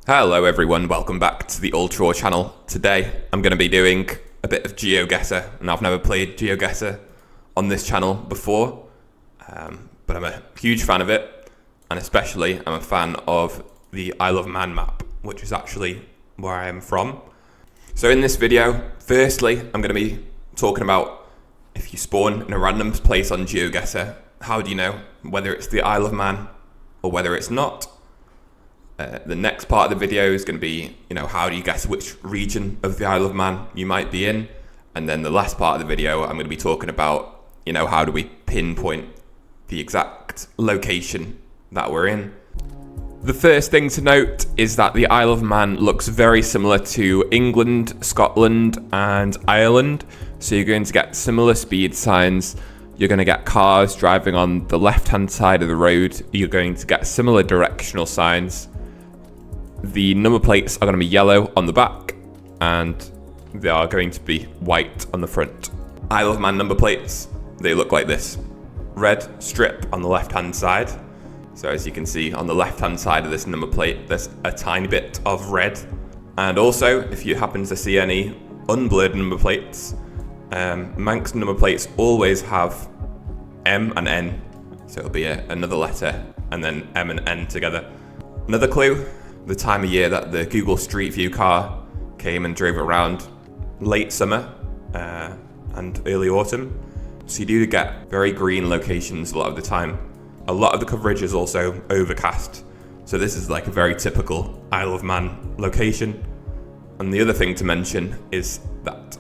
Hello everyone, welcome back to the Ultraw channel. Today I'm going to be doing a bit of Geoguessr, and I've never played Geoguessr on this channel before, but I'm a huge fan of it, and especially I'm a fan of the Isle of Man map, which is actually where I am from. So in this video, firstly I'm going to be talking about if you spawn in a random place on Geoguessr, how do you know whether it's the Isle of Man or whether it's not? The next part of the video is going to be, how do you guess which region of the Isle of Man you might be in? And then the last part of the video, I'm going to be talking about, how do we pinpoint the exact location that we're in. The first thing to note is that the Isle of Man looks very similar to England, Scotland, and Ireland. So you're going to get similar speed signs. You're going to get cars driving on the left-hand side of the road. You're going to get similar directional signs. The number plates are going to be yellow on the back, and they are going to be white on the front. Isle of Man number plates, they look like this. Red strip on the left-hand side. So as you can see on the left-hand side of this number plate, there's a tiny bit of red. And also, if you happen to see any unblurred number plates, Manx number plates always have M and N. So it'll be another letter and then M and N together. Another clue. The time of year that the Google Street View car came and drove around, late summer and early autumn. So you do get very green locations a lot of the time. A lot of the coverage is also overcast. So this is like a very typical Isle of Man location. And the other thing to mention is that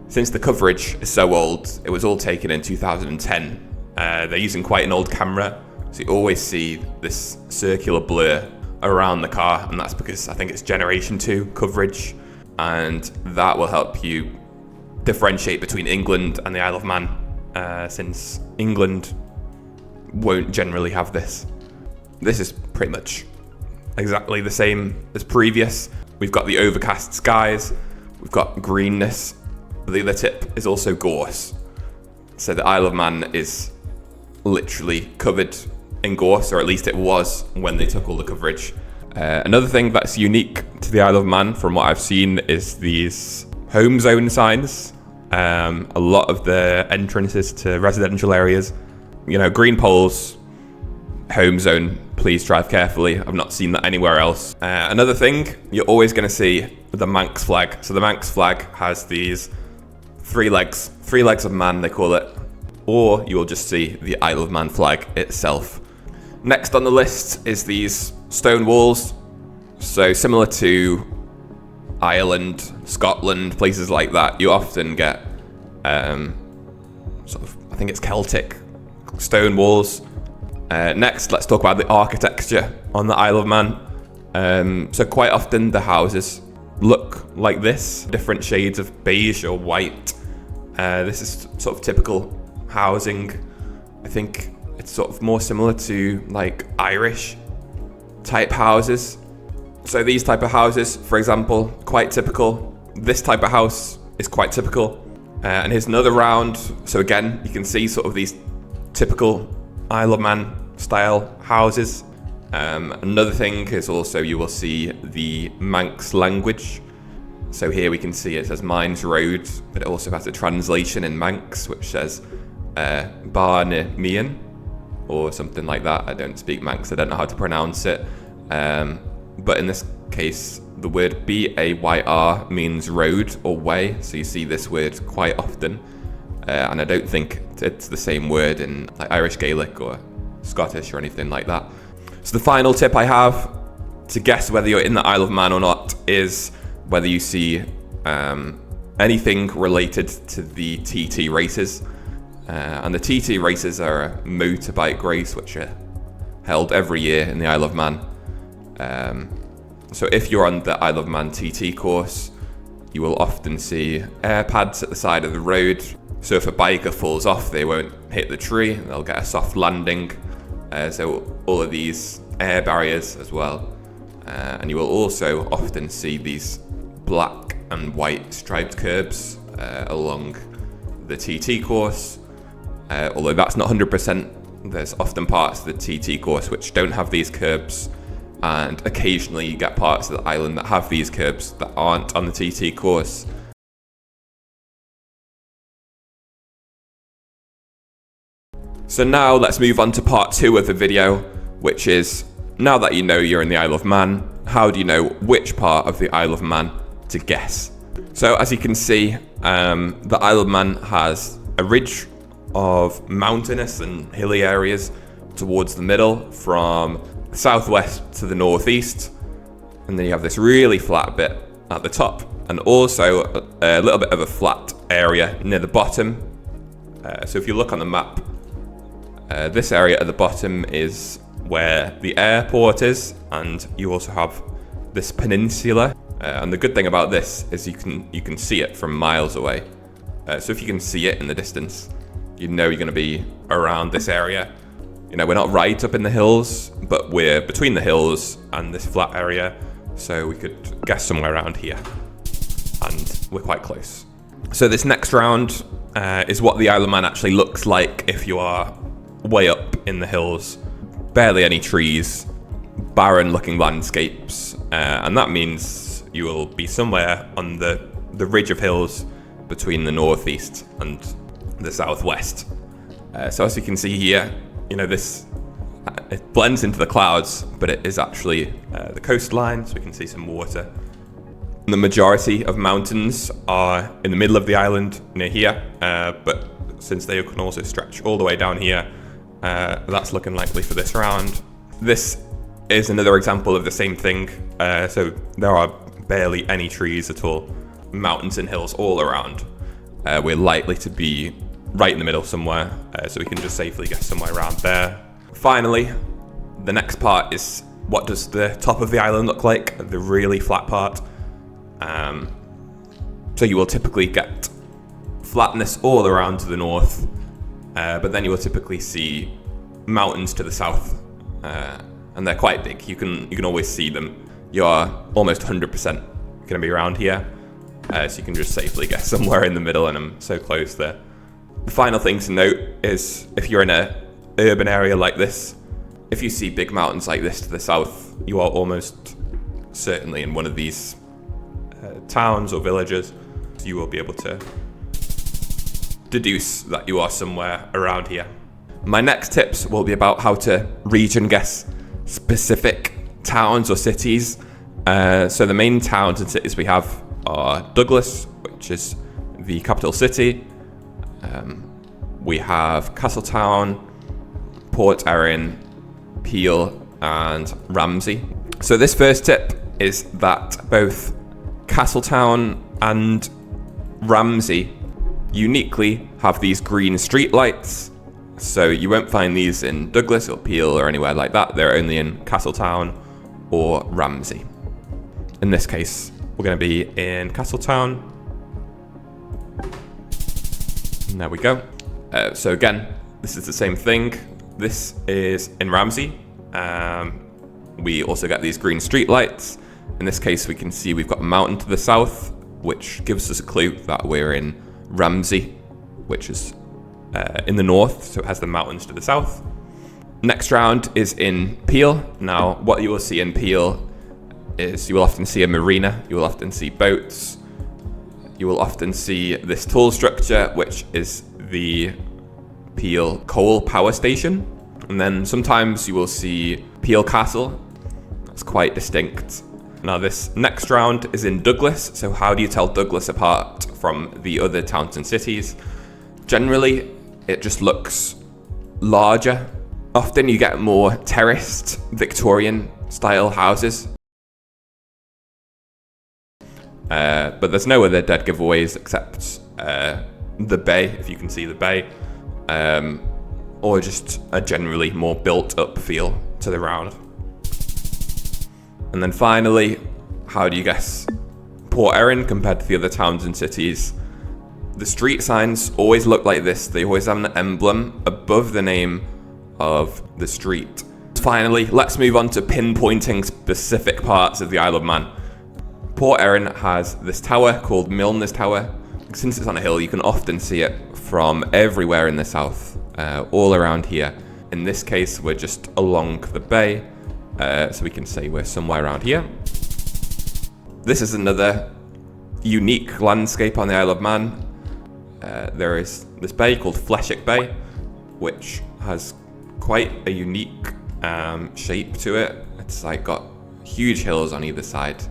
since the coverage is so old, it was all taken in 2010. They're using quite an old camera. So you always see this circular blur around the car, and that's because I think it's Generation 2 coverage, and that will help you differentiate between England and the Isle of Man, since England won't generally have this. This is pretty much exactly the same as previous. We've got the overcast skies, we've got greenness, but the other tip is also gorse. So the Isle of Man is literally covered in gorse, or at least it was when they took all the coverage. Another thing that's unique to the Isle of Man from what I've seen is these home zone signs. A lot of the entrances to residential areas, green poles, home zone, please drive carefully. I've not seen that anywhere else. Another thing, you're always going to see the Manx flag. So the Manx flag has these three legs of man, they call it. Or you will just see the Isle of Man flag itself. Next on the list is these stone walls. So similar to Ireland, Scotland, places like that, you often get I think it's Celtic stone walls. Next, let's talk about the architecture on the Isle of Man. So quite often the houses look like this, different shades of beige or white. This is sort of typical housing. I think it's sort of more similar to like Irish type houses. So these type of houses, for example, quite typical. This type of house is quite typical. And here's another round. So again, you can see sort of these typical Isle of Man style houses. Another thing is also you will see the Manx language. So here we can see it says Mines Road, but it also has a translation in Manx, which says Barne Mian, or something like that. I don't speak Manx, I don't know how to pronounce it. But in this case, the word B-A-Y-R means road or way. So you see this word quite often. And I don't think it's the same word in like Irish Gaelic or Scottish or anything like that. So the final tip I have to guess whether you're in the Isle of Man or not is whether you see anything related to the TT races. And the TT races are a motorbike race which are held every year in the Isle of Man. So if you're on the Isle of Man TT course, you will often see air pads at the side of the road. So if a biker falls off, they won't hit the tree, they'll get a soft landing. So all of these air barriers as well. And you will also often see these black and white striped curbs along the TT course. Although that's not 100%, there's often parts of the TT course which don't have these curbs. and occasionally you get parts of the island that have these curbs that aren't on the TT course. So now let's move on to part 2 of the video, which is, now that you know you're in the Isle of Man, how do you know which part of the Isle of Man to guess? So as you can see, the Isle of Man has a ridge of mountainous and hilly areas towards the middle, from the southwest to the northeast, and then you have this really flat bit at the top, and also a little bit of a flat area near the bottom. So if you look on the map, this area at the bottom is where the airport is, and you also have this peninsula. And the good thing about this is you can see it from miles away. So if you can see it in the distance, you know you're going to be around this area. You know, we're not right up in the hills, but we're between the hills and this flat area, so we could guess somewhere around here. And we're quite close. So this next round is what the Isle of Man actually looks like if you are way up in the hills. Barely any trees, barren looking landscapes, and that means you will be somewhere on the ridge of hills between the northeast and the southwest. So as you can see here, you know, it blends into the clouds, but it is actually the coastline, so we can see some water. The majority of mountains are in the middle of the island near here, but since they can also stretch all the way down here, that's looking likely for this round. This is another example of the same thing. So there are barely any trees at all, mountains and hills all around. We're likely to be right in the middle somewhere, so we can just safely get somewhere around there. Finally, the next part is, what does the top of the island look like, the really flat part. So you will typically get flatness all around to the north, but then you will typically see mountains to the south, and they're quite big. You can always see them. You're almost 100% going to be around here, so you can just safely get somewhere in the middle, and I'm so close there. The final thing to note is, if you're in an urban area like this, if you see big mountains like this to the south, you are almost certainly in one of these towns or villages. So you will be able to deduce that you are somewhere around here. My next tips will be about how to region guess specific towns or cities. So the main towns and cities we have are Douglas, which is the capital city. We have Castletown, Port Erin, Peel, and Ramsey. So this first tip is that both Castletown and Ramsey uniquely have these green streetlights. So you won't find these in Douglas or Peel or anywhere like that. They're only in Castletown or Ramsey. In this case, we're going to be in Castletown. And there we go. So again, this is the same thing. This is in Ramsey. We also get these green streetlights. In this case, we can see we've got a mountain to the south, which gives us a clue that we're in Ramsey, which is in the north, so it has the mountains to the south. Next round is in Peel. Now, what you will see in Peel is you will often see a marina, you will often see boats, you will often see this tall structure, which is the Peel coal power station. And then sometimes you will see Peel Castle. That's quite distinct. Now this next round is in Douglas. So how do you tell Douglas apart from the other towns and cities? Generally, it just looks larger. Often you get more terraced Victorian style houses. But there's no other dead giveaways except the bay, if you can see the bay, or just a generally more built up feel to the round. And then finally, how do you guess Port Erin compared to the other towns and cities? The street signs always look like this. They always have an emblem above the name of the street. Finally, let's move on to pinpointing specific parts of the Isle of Man. Port Erin has this tower called Milner's Tower. Since it's on a hill, you can often see it from everywhere in the south, all around here. In this case, we're just along the bay, So we can say we're somewhere around here. This is another unique landscape on the Isle of Man. There is this bay called Fleshick Bay, which has quite a unique shape to it. It's like got huge hills on either side,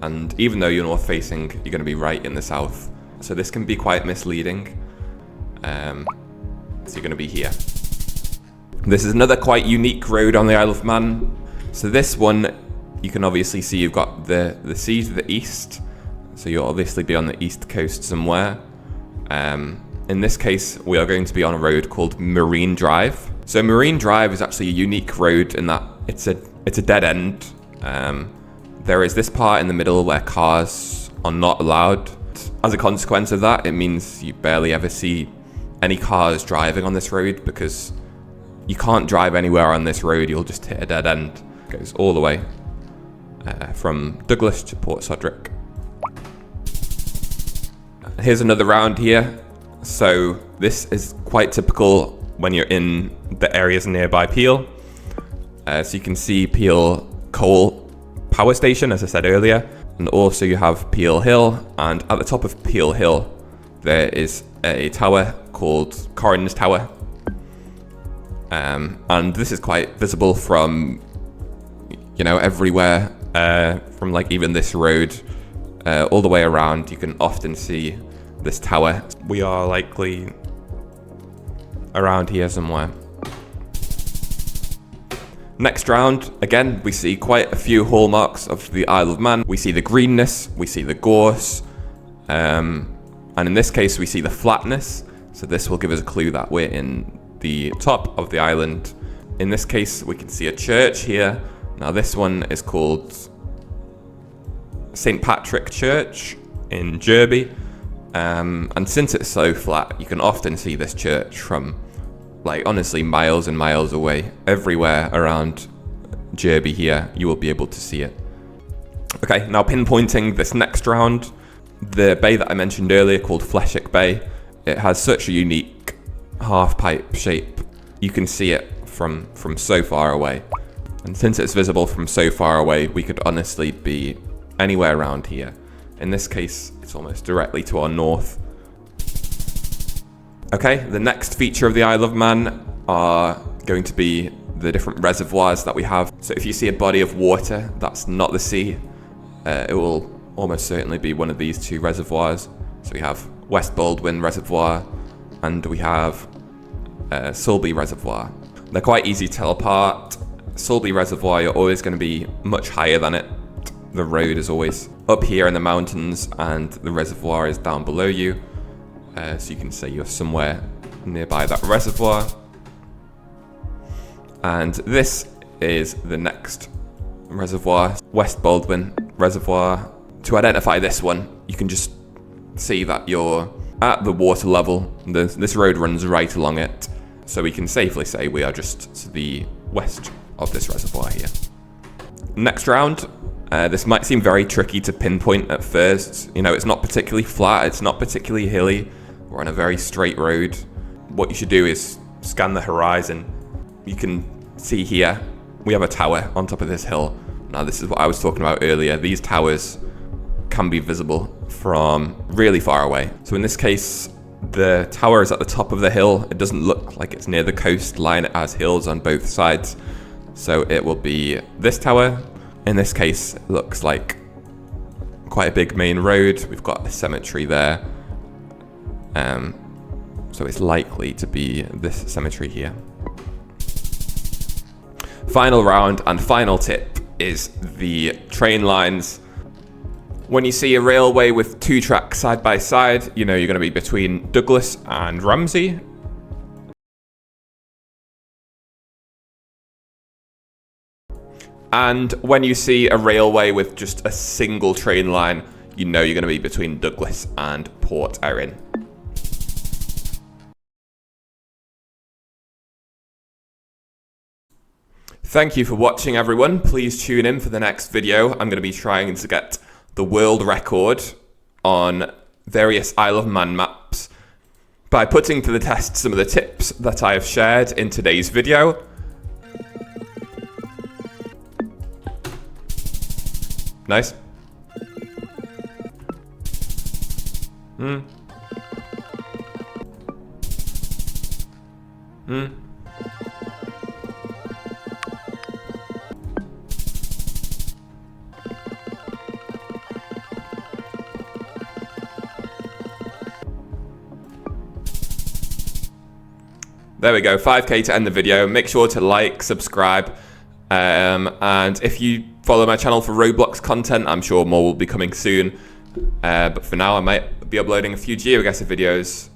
and even though you're north facing, you're going to be right in the south. So this can be quite misleading. So you're going to be here. This is another quite unique road on the Isle of Man. So this one, you can obviously see you've got the sea to the east. So you'll obviously be on the east coast somewhere. In this case, we are going to be on a road called Marine Drive. So Marine Drive is actually a unique road in that it's a dead end. There is this part in the middle where cars are not allowed. As a consequence of that, it means you barely ever see any cars driving on this road, because you can't drive anywhere on this road. You'll just hit a dead end. It goes all the way from Douglas to Port Sodrick. Here's another round here. So this is quite typical when you're in the areas nearby Peel. So you can see Peel Coal Power Station, as I said earlier, and also you have Peel Hill, and at the top of Peel Hill there is a tower called Corin's Tower, and this is quite visible from, you know, everywhere, from like even this road all the way around. You can often see this tower. We are likely around here somewhere. Next round, again, we see quite a few hallmarks of the Isle of Man. We see the greenness, we see the gorse, and in this case we see the flatness. So this will give us a clue that we're in the top of the island. In this case, we can see a church here. Now this one is called St. Patrick Church in Derby. And since it's so flat, you can often see this church from, like, honestly, miles and miles away. Everywhere around Derby here, you will be able to see it. Okay, now pinpointing this next round, the bay that I mentioned earlier called Fleshick Bay, it has such a unique half-pipe shape. You can see it from so far away. And since it's visible from so far away, we could honestly be anywhere around here. In this case, it's almost directly to our north. Okay, the next feature of the Isle of Man are going to be the different reservoirs that we have. So if you see a body of water that's not the sea, it will almost certainly be one of these two reservoirs. So we have West Baldwin Reservoir and we have Sulby Reservoir. They're quite easy to tell apart. Sulby Reservoir, you're always going to be much higher than it. The road is always up here in the mountains and the reservoir is down below you. So you can say you're somewhere nearby that reservoir. And this is the next reservoir, West Baldwin Reservoir. To identify this one, you can just see that you're at the water level. This road runs right along it. So we can safely say we are just to the west of this reservoir here. Next round, this might seem very tricky to pinpoint at first. You know, it's not particularly flat, it's not particularly hilly. We're on a very straight road. What you should do is scan the horizon. You can see here, we have a tower on top of this hill. Now this is what I was talking about earlier. These towers can be visible from really far away. So in this case, the tower is at the top of the hill. It doesn't look like it's near the coastline. It has hills on both sides. So it will be this tower. In this case, it looks like quite a big main road. We've got a cemetery there. So it's likely to be this cemetery here. Final round and final tip is the train lines. When you see a railway with two tracks side by side, you know you're going to be between Douglas and Ramsey. And when you see a railway with just a single train line, you know you're going to be between Douglas and Port Erin. Thank you for watching, everyone. Please tune in for the next video. I'm going to be trying to get the world record on various Isle of Man maps by putting to the test some of the tips that I have shared in today's video. Nice. There we go, 5k to end the video. Make sure to like, subscribe, and if you follow my channel for Roblox content, I'm sure more will be coming soon. But for now, I might be uploading a few Geoguessr videos